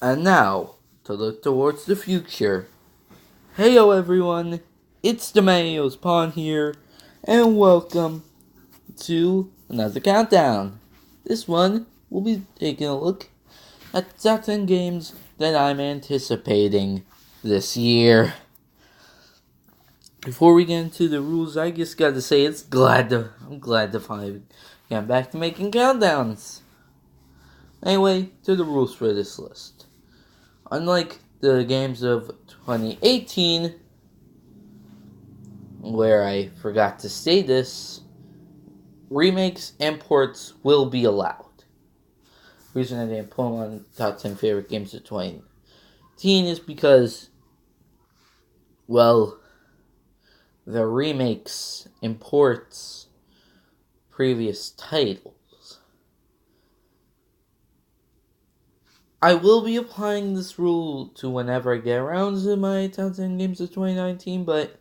And now, to look towards the future. Heyo everyone, it's the Mayo's Pawn here, and welcome to another countdown. This one, we'll be taking a look at the top 10 games that I'm anticipating this year. Before we get into the rules, I just gotta say I'm glad to finally get back to making countdowns. Anyway, to the rules for this list. Unlike the games of 2018, where I forgot to say this, remakes and ports will be allowed. The reason I didn't put them on the top 10 favorite games of 2018 is because, well, the remakes and ports previous titles. I will be applying this rule to whenever I get around to my top 10 games of 2019, but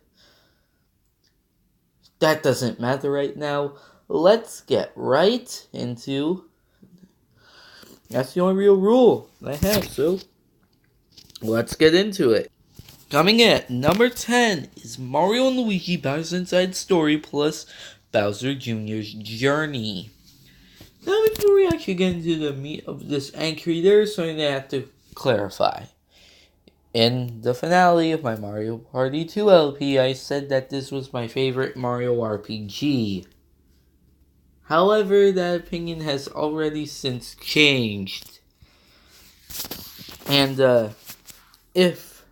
that doesn't matter right now. Let's get right into... That's the only real rule I have, so let's get into it. Coming in at number 10 is Mario & Luigi Bowser's Inside Story plus Bowser Jr.'s Journey. Now, before we actually get into the meat of this entry, there's something I have to clarify. In the finale of my Mario Party 2 LP, I said that this was my favorite Mario RPG. However, that opinion has already since changed. And, if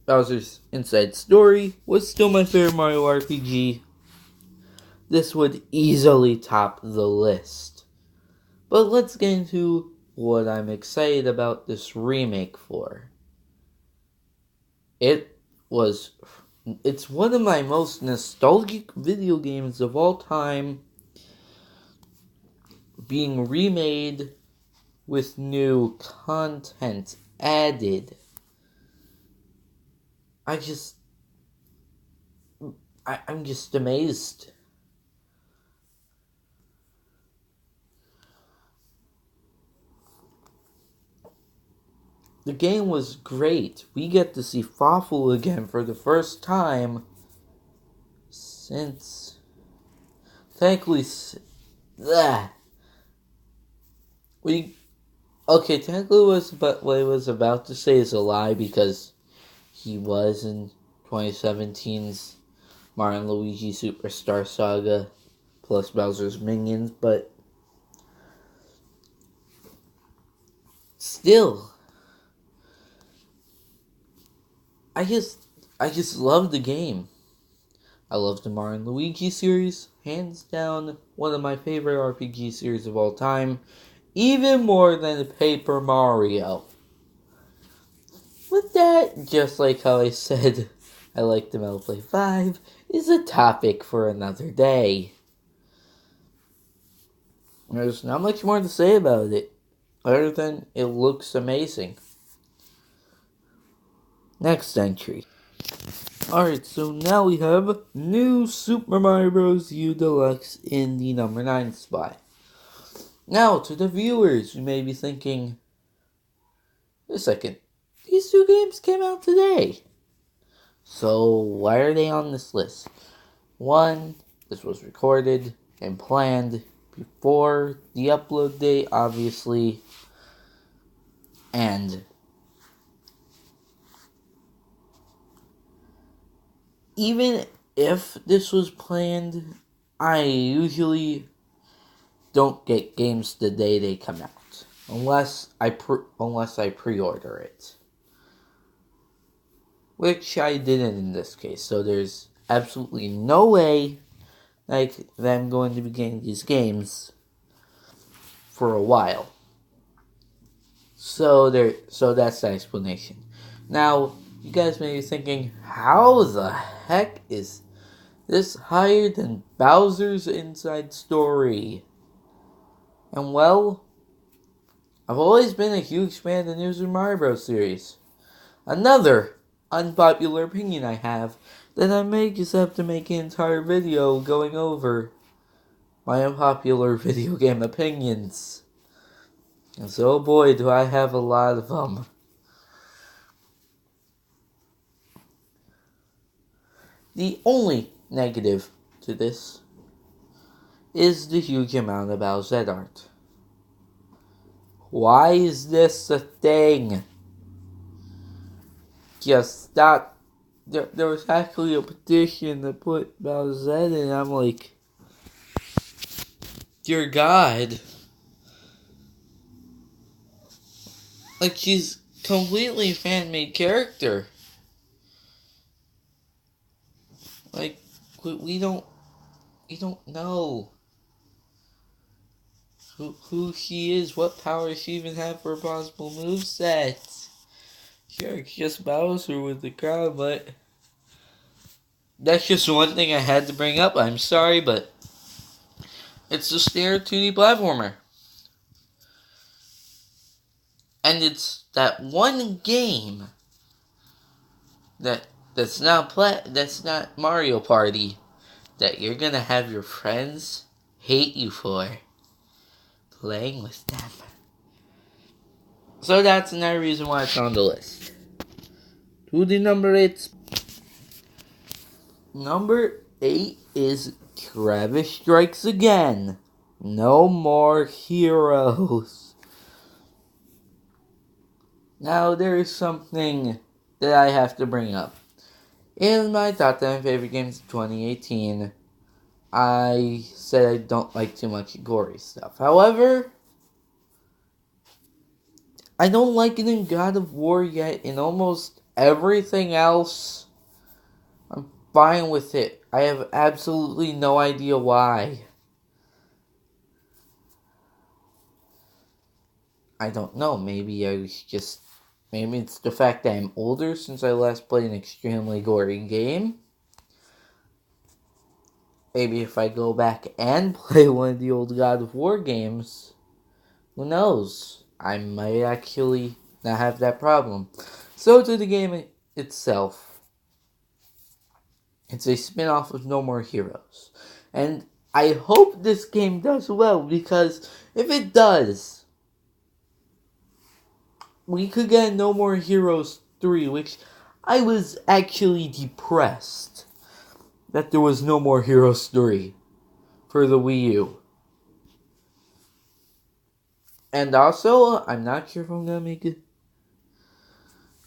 Bowser's Inside Story was still my favorite Mario RPG, this would easily top the list. But let's get into what I'm excited about this remake for. It's one of my most nostalgic video games of all time, being remade with new content added. I'm just amazed. The game was great. We get to see Fawful again for the first time since... Technically... Technically what I was about to say is a lie, because he was in 2017's Mario & Luigi Superstar Saga plus Bowser's Minions, but still, I just love the game. I love the Mario & Luigi series, hands down one of my favorite RPG series of all time, even more than Paper Mario. With that, just like how I said I like the Metal Play 5, is a topic for another day. There's not much more to say about it, other than it looks amazing. Next entry. Alright, so now we have New Super Mario Bros. U Deluxe in the number 9 spot. Now, to the viewers, you may be thinking, wait a second, these two games came out today. So, why are they on this list? One, this was recorded and planned before the upload date, obviously. And even if this was planned, I usually don't get games the day they come out, unless I pre-order it, which I didn't in this case. So there's absolutely no way that I'm going to be getting these games for a while. So that's the explanation. Now, you guys may be thinking, how the heck is this higher than Bowser's Inside Story? And well, I've always been a huge fan of the New Super Mario Bros. Series. Another unpopular opinion I have, that I may just have to make an entire video going over my unpopular video game opinions. And so boy, do I have a lot of them. The only negative to this is the huge amount of Bowsette art. Why is this a thing? Just stop. There was actually a petition to put Bowsette in, and I'm like, dear God. Like, she's completely fan-made character. Like, we don't know who she is, what powers she even have for a possible moveset. Sure, it's just Bowser with the crowd, but that's just one thing I had to bring up. I'm sorry, but it's a standard 2D platformer. And it's that one game that's not Mario Party that you're gonna have your friends hate you for playing with them. So that's another reason why it's on the list. To the number 8. Number 8 is Travis Strikes Again. No More Heroes. Now there is something that I have to bring up. In my top 10 favorite games of 2018, I said I don't like too much gory stuff. However, I don't like it in God of War yet. In almost everything else, I'm fine with it. I have absolutely no idea why. I don't know. Maybe it's the fact that I'm older since I last played an extremely gory game. Maybe if I go back and play one of the old God of War games, who knows? I might actually not have that problem. So to the game itself. It's a spin-off of No More Heroes. And I hope this game does well, because if it does, we could get No More Heroes 3, which I was actually depressed that there was No More Heroes 3 for the Wii U. And also, I'm not sure if I'm gonna make it.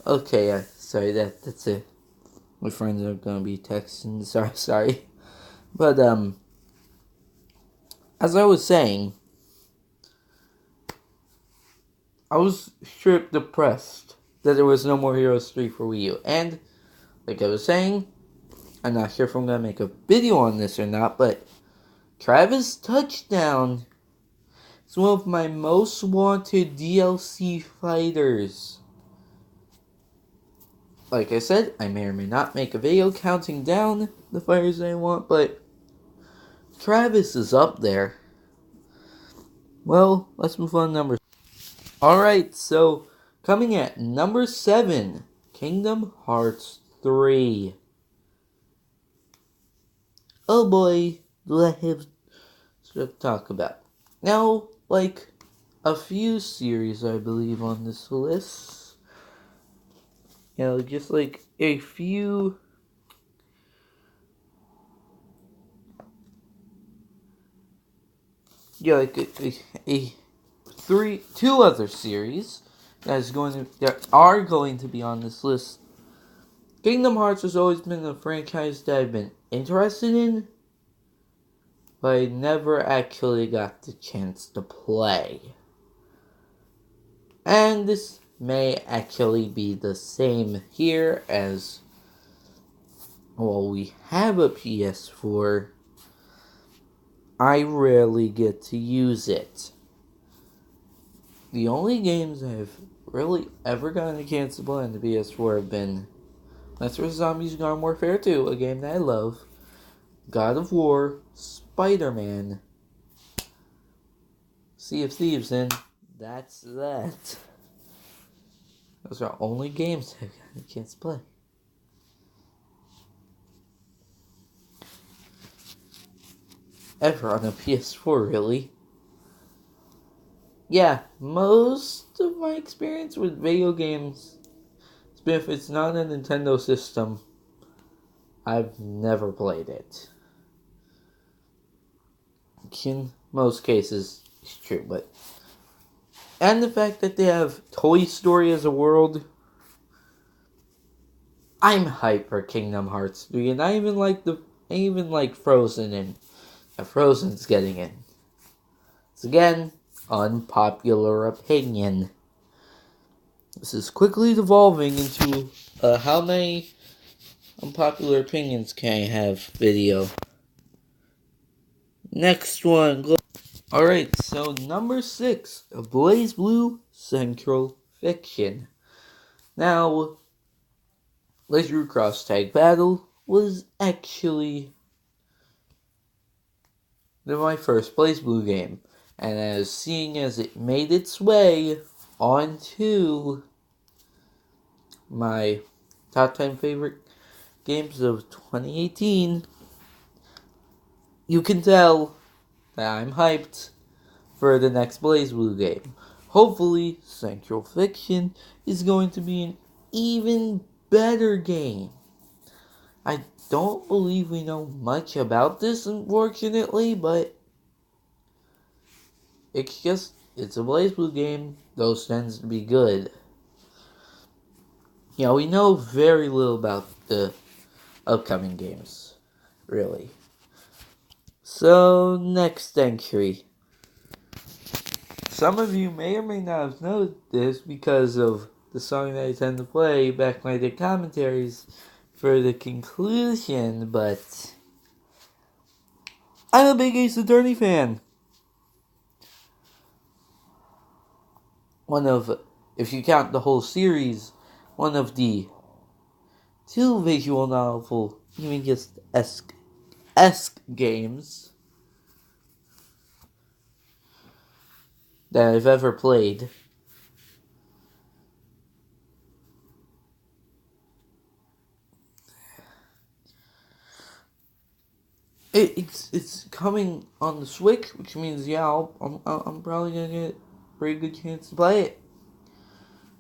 Okay, sorry, that's it. My friends are gonna be texting. Sorry. But as I was saying, I was straight depressed that there was No More Heroes 3 for Wii U. And like I was saying, I'm not sure if I'm gonna make a video on this or not, but Travis Touchdown is one of my most wanted DLC fighters. Like I said, I may or may not make a video counting down the fighters I want, but Travis is up there. Well, let's move on to number. Alright, so coming at number 7, Kingdom Hearts 3. Oh boy, do I have to talk about. Now, like a few series I believe on this list. Just like a few. Yeah, like two other series that are going to be on this list. Kingdom Hearts has always been a franchise that I've been interested in, but I never actually got the chance to play. And this may actually be the same here as, well, we have a PS4. I rarely get to use it. The only games I've really ever gotten a chance to play on the PS4 have been Plants vs. Zombies Garden Warfare 2, a game that I love, God of War, Spider-Man, Sea of Thieves, and that's that. Those are only games I've gotten a chance to play. Ever on a PS4, really. yeah, most of my experience with video games, if it's not a Nintendo system, I've never played it. In most cases, it's true, but... And the fact that they have Toy Story as a world, I'm hyped for Kingdom Hearts 3, and I even like Frozen, and Frozen's getting in. It's again, unpopular opinion. This is quickly devolving into how many unpopular opinions can I have video. Next one. Alright, so number 6, BlazBlue Central Fiction. Now, Laser Cross Tag Battle was actually my first BlazBlue game. And seeing as it made its way onto my top 10 favorite games of 2018, you can tell that I'm hyped for the next BlazBlue game. Hopefully, Central Fiction is going to be an even better game. I don't believe we know much about this, unfortunately, but it's a BlazBlue game. Those tends to be good. You know, we know very little about the upcoming games, really. So, next entry. Some of you may or may not have noticed this because of the song that I tend to play back when I did commentaries for the conclusion, but I'm a big Ace Attorney fan. One of, if you count the whole series, one of the 2 visual novel, even just esque games that I've ever played. It's coming on the Switch, which means I'm probably gonna get a pretty good chance to play it.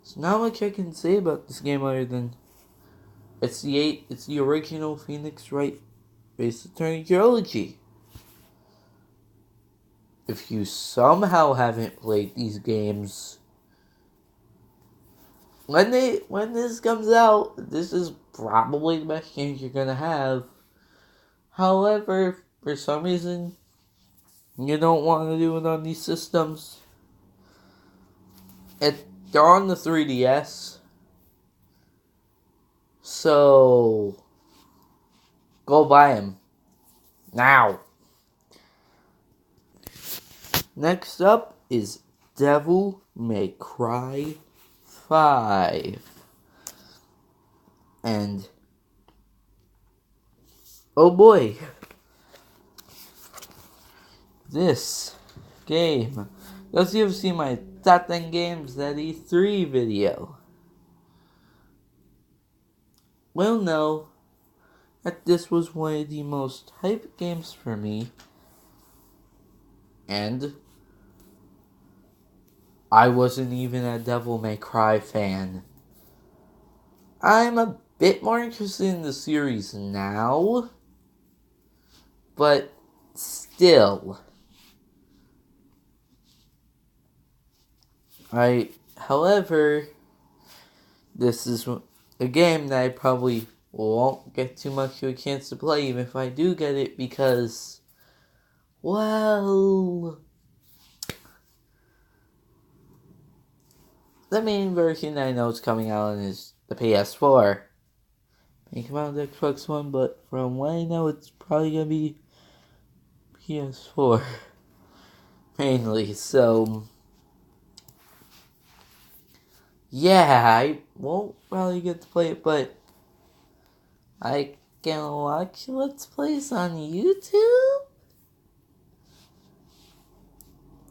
So not much I can say about this game other than it's the original Phoenix Wright Ace Attorney trilogy. If you somehow haven't played these games, when this comes out, this is probably the best game you're gonna have. However, for some reason, you don't want to do it on these systems. They're on the 3DS. So, go buy them. Now. Next up is Devil May Cry 5. And, oh boy. This game. Those of you who have seen my top 10 games at E3 video will know that this was one of the most hyped games for me. And I wasn't even a Devil May Cry fan. I'm a bit more interested in the series now, but still. However, this is a game that I probably won't get too much of a chance to play, even if I do get it, because, well, the main version I know is coming out is the PS4. It may come out on the Xbox One, but from what I know, it's probably gonna be PS4 mainly. So, yeah, I won't probably get to play it, but I can watch Let's Plays on YouTube.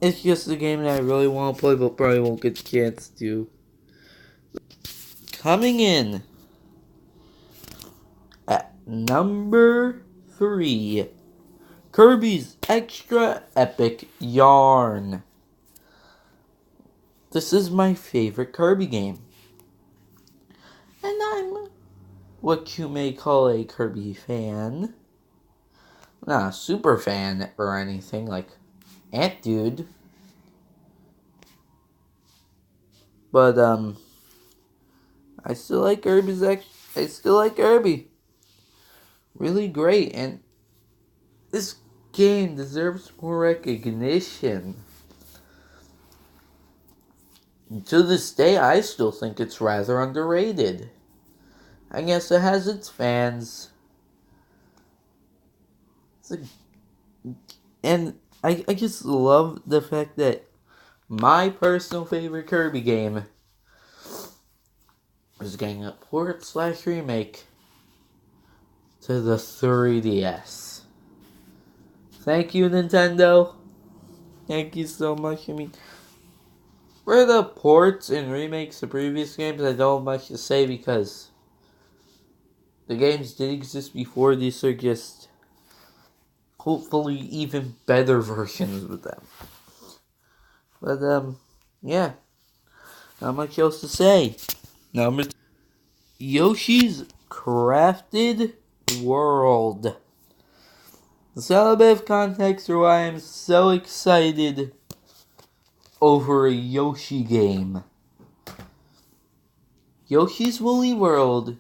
It's just a game that I really want to play, but probably won't get the chance to. Coming in at number 3, Kirby's Extra Epic Yarn. this is my favorite Kirby game. And I'm what you may call a Kirby fan. Not a super fan or anything like Ant Dude. But, I still like Kirby. Really great, and this game deserves more recognition. And to this day, I still think it's rather underrated. I guess it has its fans. And I just love the fact that my personal favorite Kirby game is getting a port/remake to the 3DS. Thank you, Nintendo. Thank you so much. I mean, for the ports and remakes of previous games, I don't have much to say because the games did exist before. These are just hopefully even better versions of them. But, yeah. Not much else to say. Number 2. Yoshi's Crafted World. There's a bit of context for why I'm so excited over a Yoshi game. Yoshi's Woolly World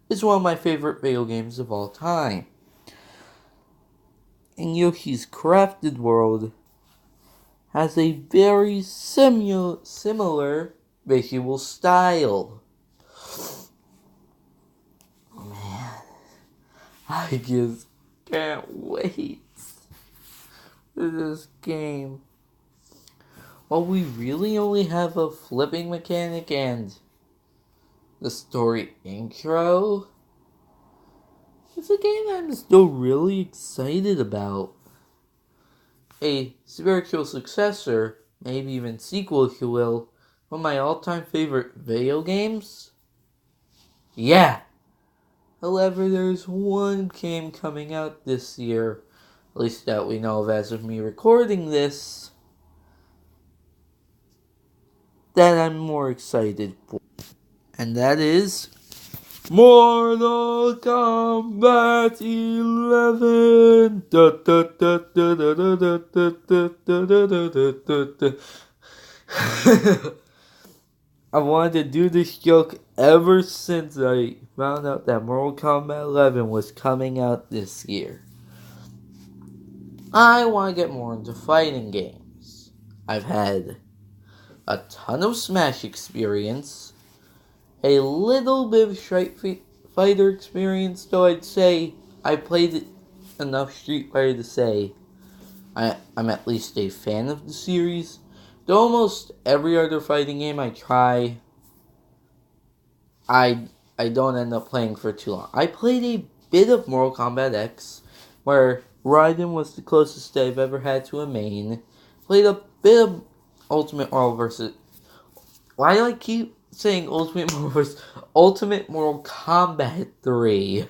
is one of my favorite video games of all time. And Yoshi's Crafted World has a very similar visual style. Man, I just can't wait for this game. While we really only have a flipping mechanic and the story intro, it's a game I'm still really excited about. A spiritual successor, maybe even sequel if you will, one of my all-time favorite video games? Yeah! However, there's one game coming out this year, at least that we know of as of me recording this, that I'm more excited for. And that is Mortal Kombat 11. I wanted to do this joke ever since I found out that Mortal Kombat 11 was coming out this year. I want to get more into fighting games. I've had a ton of Smash experience, a little bit of Street Fighter experience, though I'd say I played enough Street Fighter to say I'm at least a fan of the series. Though almost every other fighting game I try, I don't end up playing for too long. I played a bit of Mortal Kombat X, where Raiden was the closest I've ever had to a main. Played a bit of Ultimate Mortal vs. Why do I keep saying Ultimate Mortal vs. Ultimate Mortal Kombat 3?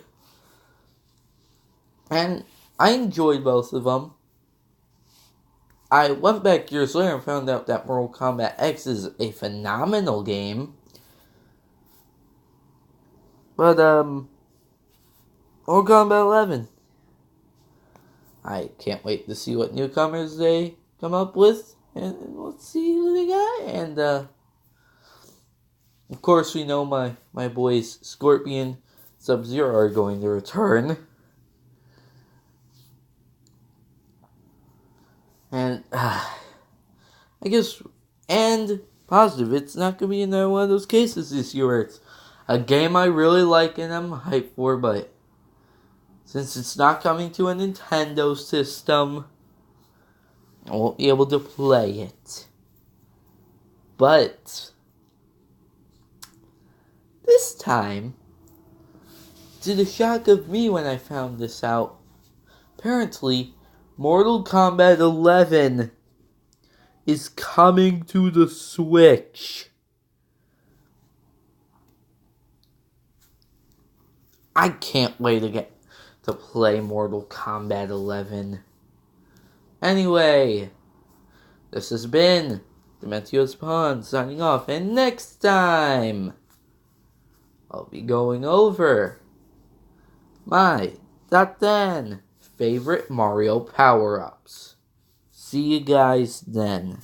And I enjoyed both of them. I went back years later and found out that Mortal Kombat X is a phenomenal game. But, Mortal Kombat 11. I can't wait to see what newcomers they come up with. And let's see who they got. And, of course, we know my boys Scorpion, Sub-Zero are going to return. And, I guess, and positive, it's not going to be another one of those cases this year where it's a game I really like and I'm hyped for, but since it's not coming to a Nintendo system, I won't be able to play it. But this time, to the shock of me when I found this out, apparently Mortal Kombat 11 is coming to the Switch. I can't wait to get to play Mortal Kombat 11. Anyway, this has been Dementio's Pawn signing off, and next time I'll be going over my top 10 favorite Mario power-ups. See you guys then.